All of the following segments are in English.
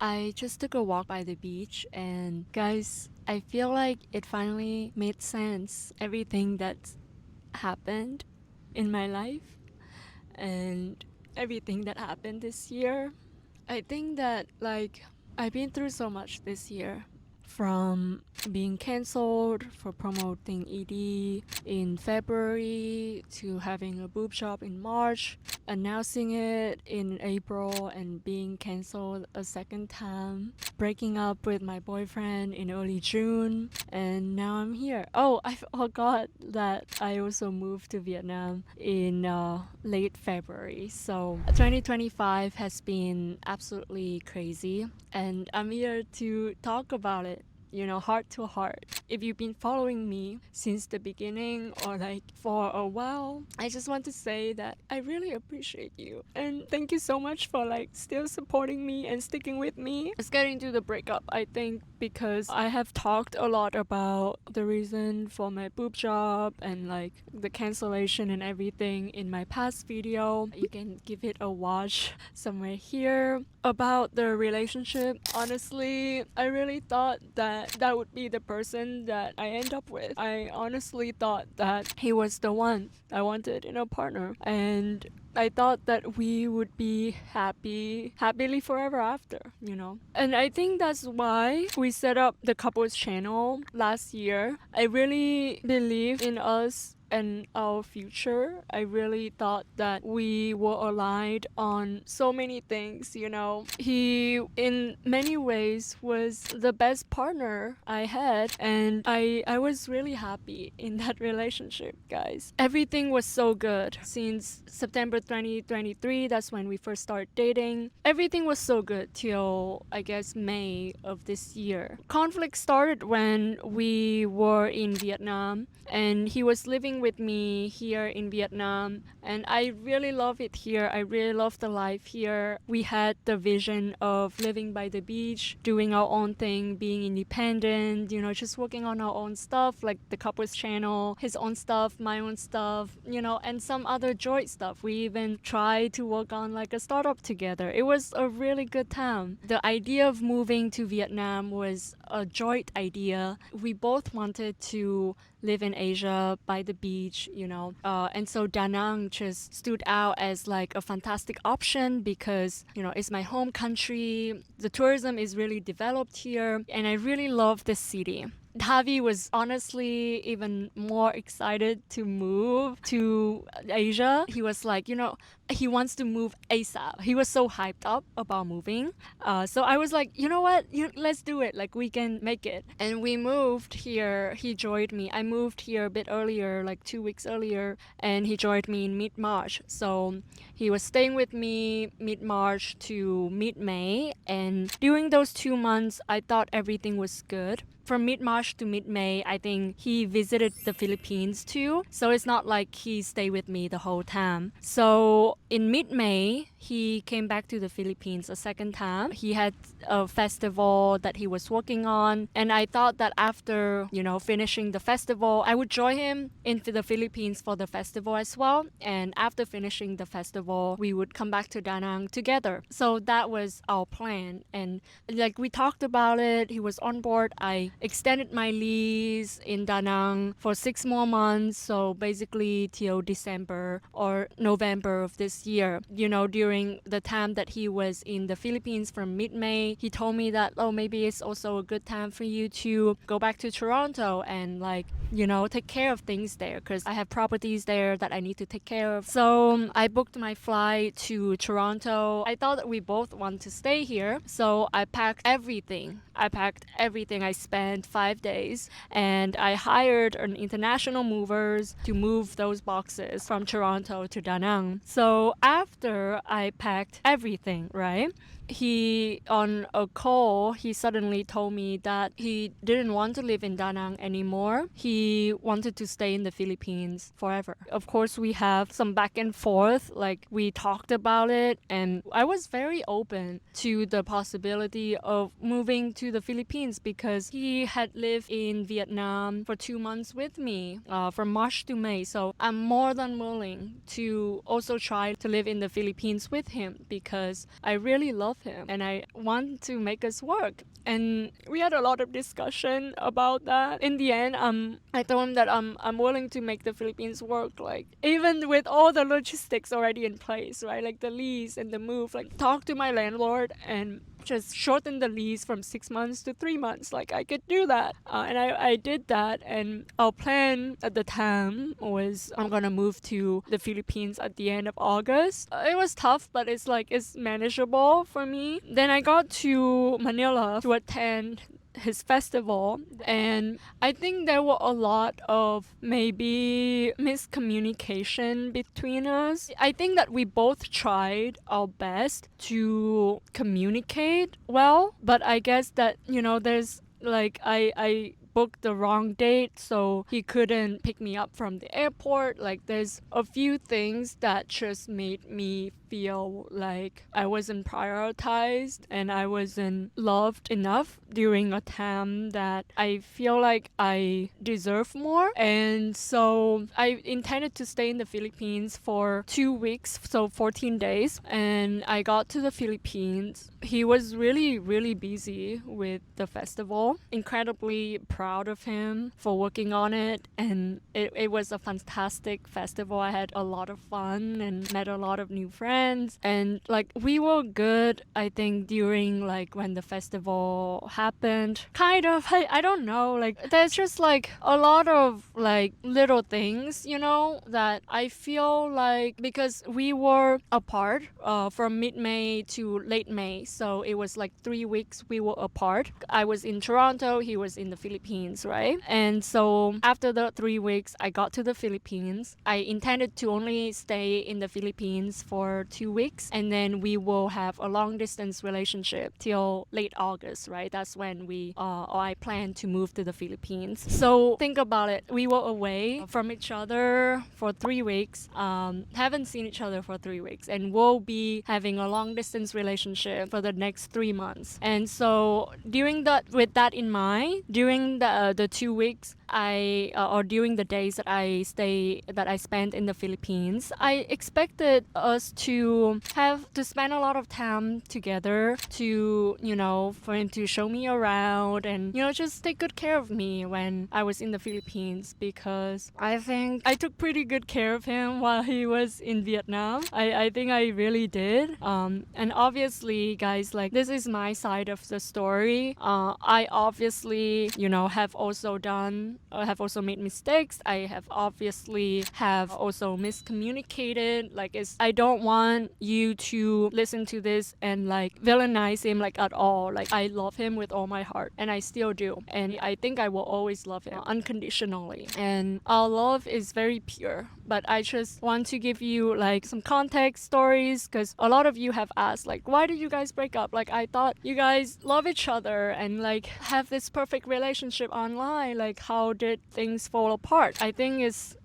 I just took a walk by the beach, and guys, I feel like it finally made sense. Everything that's happened in my life and everything that happened this year. I think that, like, I've been through so much this year, from being cancelled for promoting ED in February to having a boob job in March, announcing it in April and being cancelled a second time, breaking up with my boyfriend in early June, and now I'm here. Oh, I forgot that I also moved to Vietnam in late February. So 2025 has been absolutely crazy, and I'm here to talk about it, heart to heart. If you've been following me since the beginning or like for a while, I just want to say that I really appreciate you. And thank you so much for like still supporting me and sticking with me. Let's get into the breakup, I think, because I have talked a lot about the reason for my boob job and like the cancellation and everything in my past video. You can give it a watch somewhere here. About the relationship, honestly, I really thought that that would be the person that I end up with. I honestly thought that he was the one I wanted in a partner, and I thought that we would be happily forever after. And I think that's why we set up the couples channel last year. I really believe in us and our future. I really thought that we were aligned on so many things. He, in many ways, was the best partner I had, and I was really happy in that relationship, guys. Everything was so good since September 2023. That's when we first started dating. Everything was so good till, I guess, May of this year. Conflict started when we were in Vietnam, and he was living with me here in Vietnam, and I really love it here. I really love the life here. We had the vision of living by the beach, doing our own thing, being independent, just working on our own stuff, like the couples channel, his own stuff, my own stuff, and some other joint stuff. We even tried to work on like a startup together. It was a really good time. The idea of moving to Vietnam was a joint idea. We both wanted to live in Asia by the beach. And so Da Nang just stood out as like a fantastic option because, it's my home country. The tourism is really developed here, and I really love this city. Davi was honestly even more excited to move to Asia. He was like, he wants to move ASAP. He was so hyped up about moving. So I was like, you know what? Let's do it. Like, we can make it. And we moved here. He joined me. I moved here a bit earlier, like 2 weeks earlier, and he joined me in mid-March. So he was staying with me mid-March to mid-May. And during those 2 months, I thought everything was good. From mid-March to mid-May, I think he visited the Philippines too. So it's not like he stayed with me the whole time. So in mid-May, he came back to the Philippines a second time. He had a festival that he was working on. And I thought that after, finishing the festival, I would join him into the Philippines for the festival as well. And after finishing the festival, we would come back to Da Nang together. So that was our plan. And like we talked about it, he was on board. I extended my lease in Da Nang for 6 more months, so basically till December or November of this year. During the time that he was in the Philippines from mid-May, he told me that, maybe it's also a good time for you to go back to Toronto and take care of things there, because I have properties there that I need to take care of. So I booked my flight to Toronto. I thought that we both want to stay here, so I packed everything. I spent 5 days, and I hired an international movers to move those boxes from Toronto to Da Nang. So after I packed everything, right? He, on a call, he suddenly told me that he didn't want to live in Da Nang anymore. He wanted to stay in the Philippines forever. Of course, we have some back and forth, like we talked about it, and I was very open to the possibility of moving to the Philippines because he had lived in Vietnam for 2 months with me, from March to May. So I'm more than willing to also try to live in the Philippines with him because I really love love him and I want to make us work. And we had a lot of discussion about that. In the end, I told him that I'm willing to make the Philippines work, like even with all the logistics already in place, right? Like the lease and the move, like talk to my landlord and just shorten the lease from 6 months to 3 months. Like I could do that, and I did that. And our plan at the time was I'm gonna move to the Philippines at the end of August. It was tough, but it's like it's manageable for me. Then I got to Manila to attend his festival, and I think there were a lot of maybe miscommunication between us. I think that we both tried our best to communicate well, but I guess that there's like I booked the wrong date, so he couldn't pick me up from the airport. Like there's a few things that just made me feel like I wasn't prioritized and I wasn't loved enough during a time that I feel like I deserve more. And so I intended to stay in the Philippines for 2 weeks, so 14 days. And I got to the Philippines. He was really, really busy with the festival. Incredibly proud of him for working on it. And it was a fantastic festival. I had a lot of fun and met a lot of new friends. And like we were good, I think, during like when the festival happened. Kind of, I don't know. Like there's just like a lot of like little things, that I feel like because we were apart from mid-May to late May. So it was like 3 weeks we were apart. I was in Toronto, he was in the Philippines, right? And so after the 3 weeks, I got to the Philippines. I intended to only stay in the Philippines for 2 weeks, and then we will have a long distance relationship till late August, right? That's when or I plan to move to the Philippines. So think about it. We were away from each other for 3 weeks, haven't seen each other for 3 weeks, and we'll be having a long distance relationship for the next 3 months. And so during that, with that in mind, during the 2 weeks, or during the days that I spent in the Philippines, I expected us to have to spend a lot of time together to, for him to show me around and, just take good care of me when I was in the Philippines, because I think I took pretty good care of him while he was in Vietnam. I think I really did. And obviously, guys, like this is my side of the story. I obviously, have also made mistakes. I have obviously have also miscommunicated. Like I don't want you to listen to this and like villainize him like at all. Like I love him with all my heart and I still do. And I think I will always love him unconditionally. And our love is very pure. But I just want to give you like some context stories, because a lot of you have asked like, why did you guys break up? Like I thought you guys love each other and like have this perfect relationship online. Like how did things fall apart? I think it's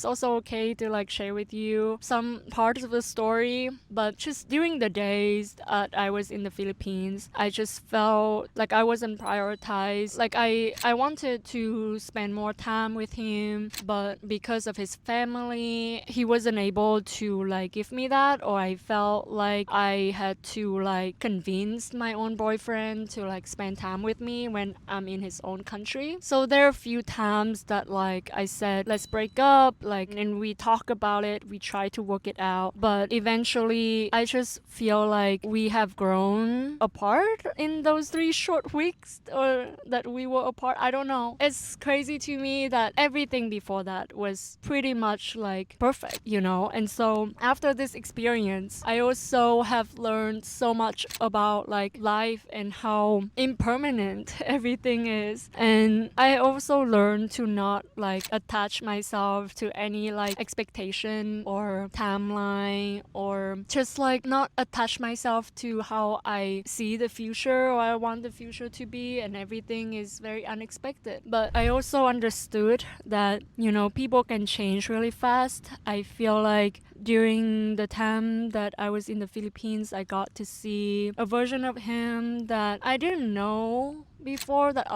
also okay to like share with you some parts of the story. But just during the days that I was in the Philippines, I just felt like I wasn't prioritized. Like I wanted to spend more time with him, but because of his family, he wasn't able to like give me that, or I felt like I had to like convince my own boyfriend to like spend time with me when I'm in his own country. So there are a few times that like I said, let's break up, like, and we talk about it, we try to work it out, but eventually I just feel like we have grown apart in those 3 short weeks or that we were apart. I don't know. It's crazy to me that everything before that was pretty much like perfect, And so after this experience, I also have learned so much about like life and how impermanent everything is. And I also learned to not like attach myself to any like expectation or timeline, or just like not attach myself to how I see the future or I want the future to be, and everything is very unexpected. But I also understood that, people can change really fast. I feel like during the time that I was in the Philippines, I got to see a version of him that I didn't know before, that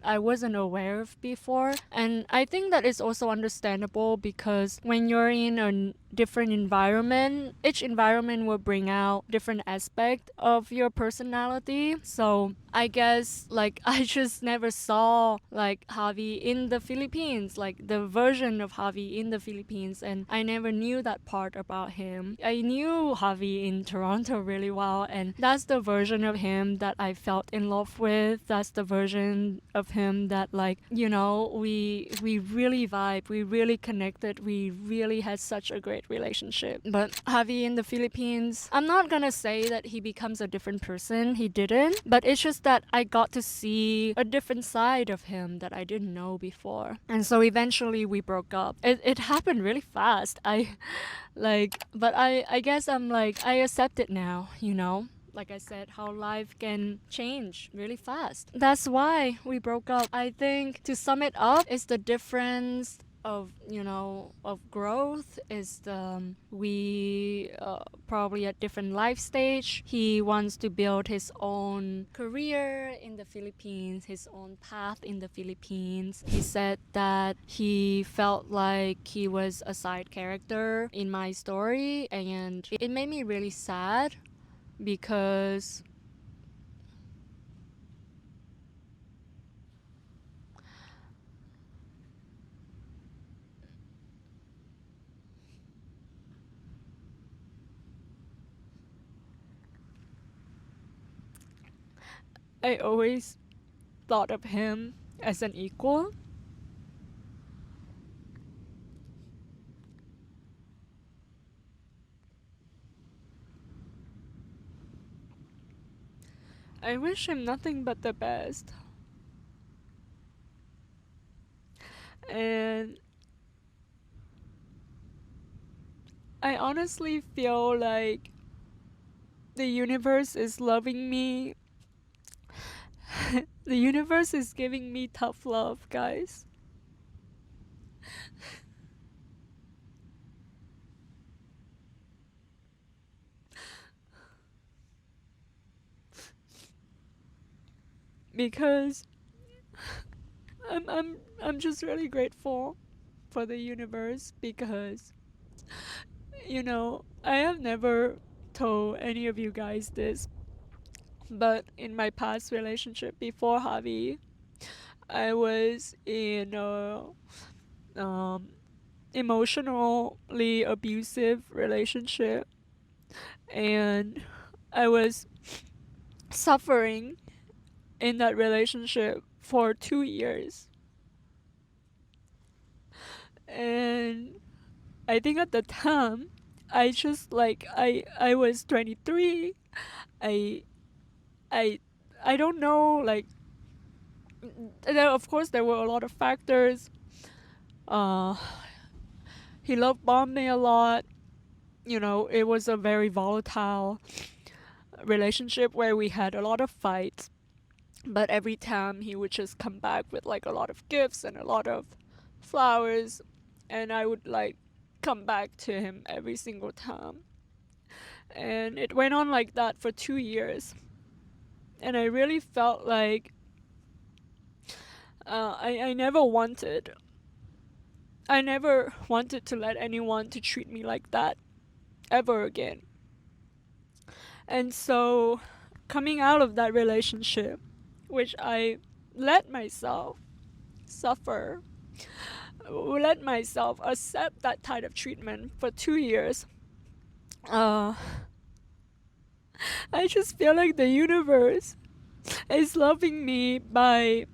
I wasn't aware of before. And I think that is also understandable because when you're in a different environment, each environment will bring out different aspect of your personality. So I guess like I just never saw like Javi in the Philippines, like the version of Javi in the Philippines, and I never knew that part about him. I knew Javi in Toronto really well, and that's the version of him that I felt in love with. That's the version of him that, like, you know, we really vibe, we really connected, we really had such a great relationship. But Javi in the Philippines, I'm not gonna say that he becomes a different person. He didn't, but it's just that I got to see a different side of him that I didn't know before. And so eventually we broke up. It happened really fast. But I guess I'm like, I accept it now, you know? Like I said, how life can change really fast. That's why we broke up. I think to sum it up is the difference of, you know, of growth is the we probably at different life stage. He wants to build his own career in the Philippines, his own path in the Philippines. He said that he felt like he was a side character in my story, and it made me really sad because I always thought of him as an equal. I wish him nothing but the best. And I honestly feel like the universe is loving me. The universe is giving me tough love, guys. Because I'm just really grateful for the universe because, you know, I have never told any of you guys this, but in my past relationship before Javi, I was in a um, emotionally abusive relationship, and I was suffering in that relationship for 2 years. And I think at the time, I just like I was 23. I I I don't know, like, of course there were a lot of factors. Uh, he love bombed me a lot. You know, it was a very volatile relationship where we had a lot of fights. But every time he would just come back with like a lot of gifts and a lot of flowers, and I would like come back to him every single time. And it went on like that for 2 years. And I really felt like I never wanted. I never wanted to let anyone to treat me like that ever again. And so coming out of that relationship, which I let myself suffer, let myself accept that type of treatment for 2 years, uh, I just feel like the universe is loving me by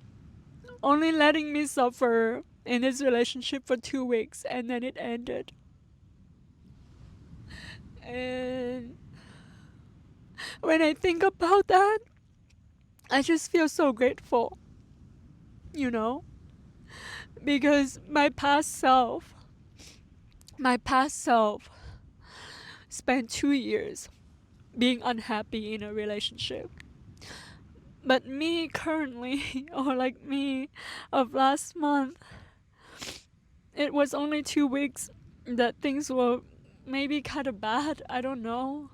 only letting me suffer in this relationship for 2 weeks, and then it ended. And when I think about that, I just feel so grateful, you know, because my past self spent 2 years being unhappy in a relationship. But me currently, or like me of last month, it was only 2 weeks that things were maybe kind of bad. I don't know.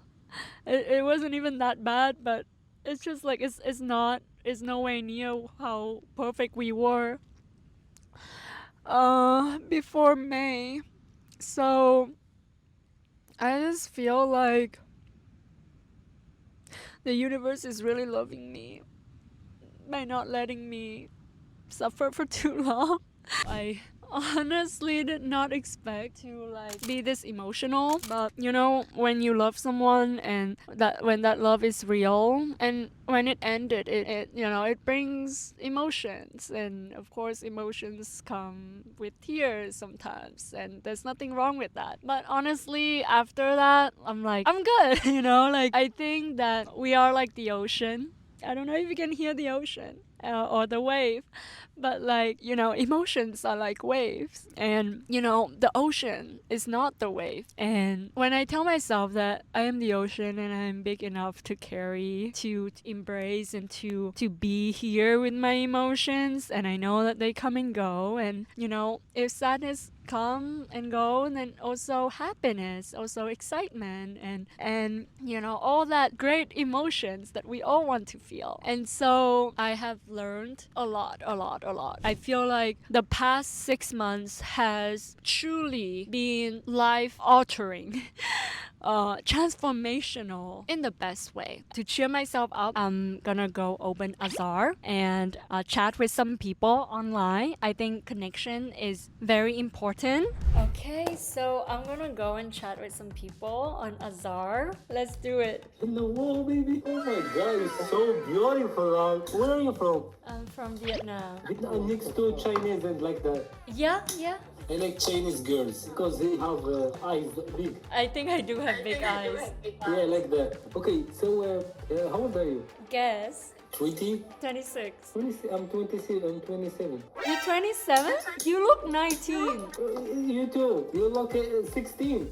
It wasn't even that bad, but it's just like it's no way near how perfect we were before May. So I just feel like the universe is really loving me by not letting me suffer for too long. I honestly did not expect to like be this emotional, but you know, when you love someone and that when that love is real and when it ended, it you know, it brings emotions, and of course emotions come with tears sometimes, and there's nothing wrong with that. But honestly, after that, I'm like, I'm good. You know, like I think that we are like the ocean. I don't know if you can hear the ocean or the wave, but like, you know, emotions are like waves, and you know, the ocean is not the wave. And when I tell myself that I am the ocean and I'm big enough to carry, to embrace, and to be here with my emotions, and I know that they come and go, and you know, if sadness come and go, and then also happiness, also excitement, and you know, all that great emotions that we all want to feel. And so I have learned a lot, a lot, a lot. I feel like the past 6 months has truly been life altering. Transformational in the best way. To cheer myself up, I'm gonna go open Azar and chat with some people online. I think connection is very important. Okay, so I'm gonna go and chat with some people on Azar. Let's do it. In the wall, baby. Oh my god, it's so beautiful. Where are you from? I'm from Vietnam. Vietnam next to Chinese and like that. Yeah, yeah. I like Chinese girls because they have eyes big. I think I do have big eyes. Yeah, like that. Okay, so how old are you? Guess. 20? 26. 26. I'm 27. I'm 27. You're 27? You look 19. You too. You look 16.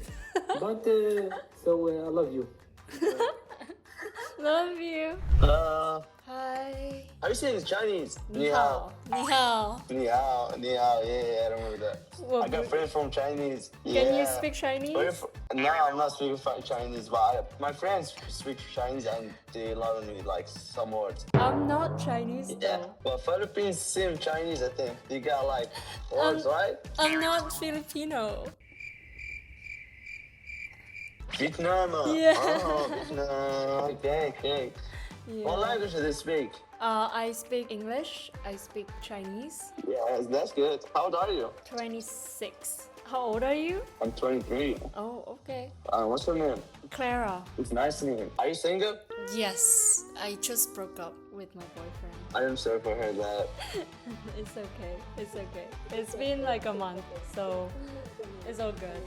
But I love you. Love you. Hi. Are you saying Chinese? Ni hao. Ni hao. Ni hao. Ni hao. Yeah, I remember that. Well, I got friends from Chinese. Can you speak Chinese? No, I'm not speaking Chinese, but my friends speak Chinese and they learn me like some words. I'm not Chinese Yeah, though. but Philippines same Chinese, I think. They got like words, right? I'm not Filipino. Vietnam. Yeah. Oh, Vietnam. Okay, okay. Yeah. What language do they speak? I speak English. I speak Chinese. Yes, that's good. How old are you? 26. How old are you? I'm 23. Oh, okay. What's your name? Clara. It's nice to meet you. Are you single? Yes, I just broke up with my boyfriend. I am sorry for her that. It's okay. It's okay. It's been like a month, so it's all good.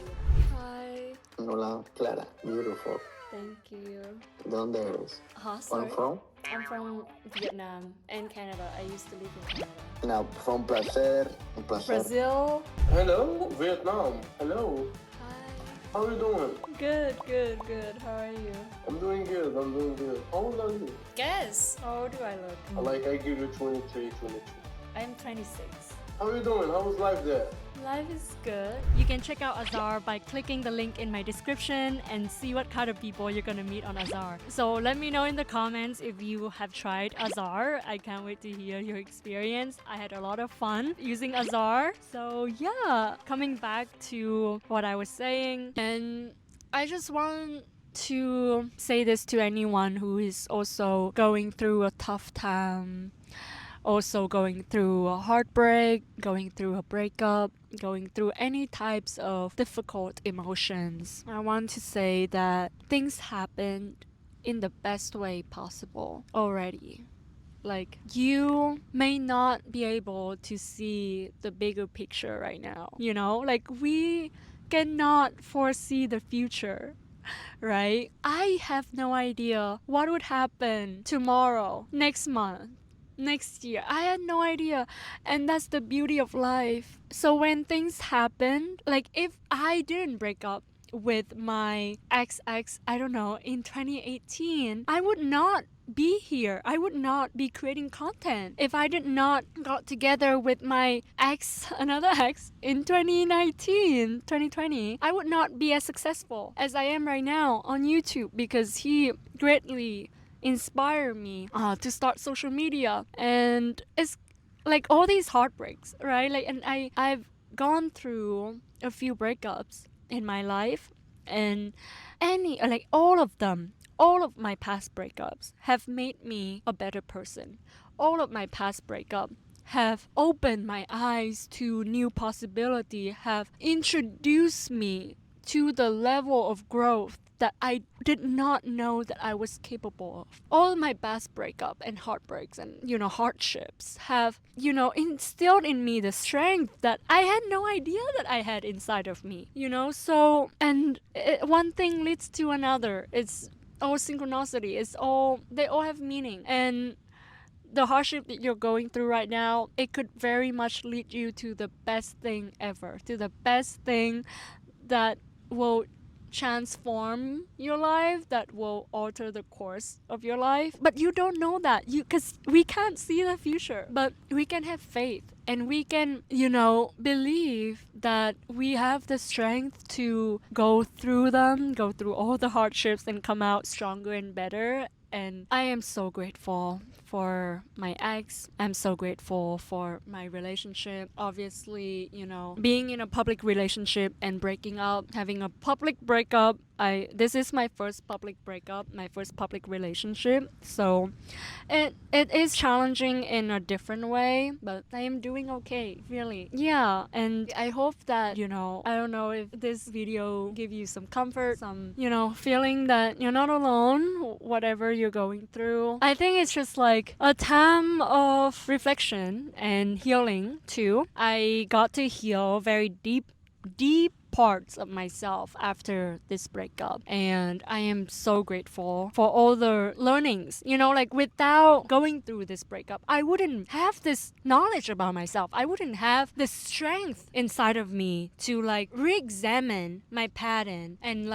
Hi. Hola, Clara. Beautiful. Thank you. ¿Dónde eres? Huh, Where sorry? I'm from? I'm from Vietnam and Canada. I used to live in Canada. Now, from placer. Un placer. Brazil. Hello, Vietnam. Hello. Hi. How are you doing? Good, good, good. How are you? I'm doing good. I'm doing good. How old are you? Guess. How old do I look? I give you 23, 22. I'm 26. How are you doing? How was life there? Life is good. You can check out Azar by clicking the link in my description and see what kind of people you're gonna meet on Azar. So let me know in the comments if you have tried Azar. I can't wait to hear your experience. I had a lot of fun using Azar. So yeah, coming back to what I was saying, and I just want to say this to anyone who is also going through a tough time, also going through a heartbreak, going through a breakup, going through any types of difficult emotions. I want to say that things happened in the best way possible already. Like, you may not be able to see the bigger picture right now, you know? Like, we cannot foresee the future, right? I have no idea what would happen tomorrow, next month, next year. I had no idea. And that's the beauty of life. So when things happened, like if I didn't break up with my ex, I don't know, in 2018, I would not be here. I would not be creating content. If I did not got together with my ex, another ex, in 2019, 2020, I would not be as successful as I am right now on YouTube because he greatly inspire me to start social media. And it's like all these heartbreaks, right? Like, and I've gone through a few breakups in my life, and like all of them, all of my past breakups have made me a better person. All of my past breakups have opened my eyes to new possibility, have introduced me to the level of growth that I did not know that I was capable of. All my past breakup and heartbreaks and hardships have instilled in me the strength that I had no idea that I had inside of me. So one thing leads to another. It's all synchronicity. They all have meaning. And the hardship that you're going through right now, it could very much lead you to the best thing ever, to the best thing that will transform your life, that will alter the course of your life. But you don't know that, because we can't see the future, but we can have faith, and we can believe that we have the strength to go through them, go through all the hardships, and come out stronger and better. And I am so grateful for my ex. I'm so grateful for my relationship. Obviously, being in a public relationship and breaking up, having a public breakup. This is my first public breakup, my first public relationship. So it is challenging in a different way, but I am doing okay, really. Yeah, and I hope that, I don't know if this video give you some comfort, some, feeling that you're not alone, whatever you're going through. I think it's just like a time of reflection and healing too. I got to heal very deep parts of myself after this breakup, and I am so grateful for all the learnings. Like, without going through this breakup, I wouldn't have this knowledge about myself. I wouldn't have the strength inside of me to like re-examine my pattern, and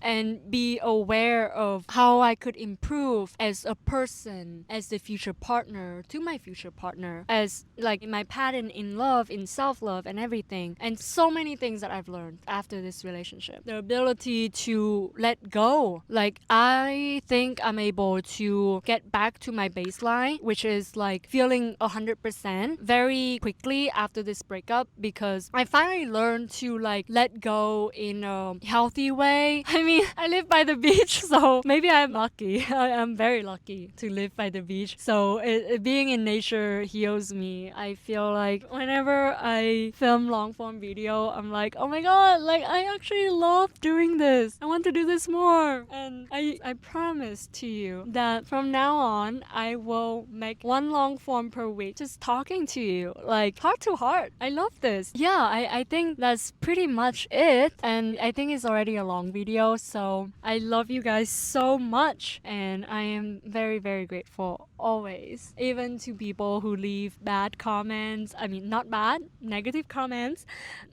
and be aware of how I could improve as a person, as the future partner to my future partner, as like my pattern in love, in self-love, and everything. And so many things that I've learned after this relationship. The ability to let go. Like, I think I'm able to get back to my baseline, which is like feeling 100% very quickly after this breakup, because I finally learned to like let go in a healthy way. I mean, I live by the beach, so maybe I'm lucky. I'm very lucky to live by the beach. So being in nature heals me. I feel like whenever I film long form video, I'm like, oh my god, like I actually love doing this. I want to do this more. And I promise to you that from now on, I will make one long form per week, just talking to you, like heart to heart. I love this. Yeah, I think that's pretty much it. And I think it's already a long video, so I love you guys so much. And I am very, very grateful always. Even to people who leave bad comments. I mean, not bad, negative comments.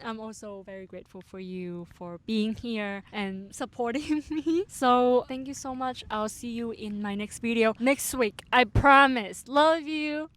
I'm also very grateful for you for being here and supporting me. So thank you so much. I'll see you in my next video next week. I promise. Love you.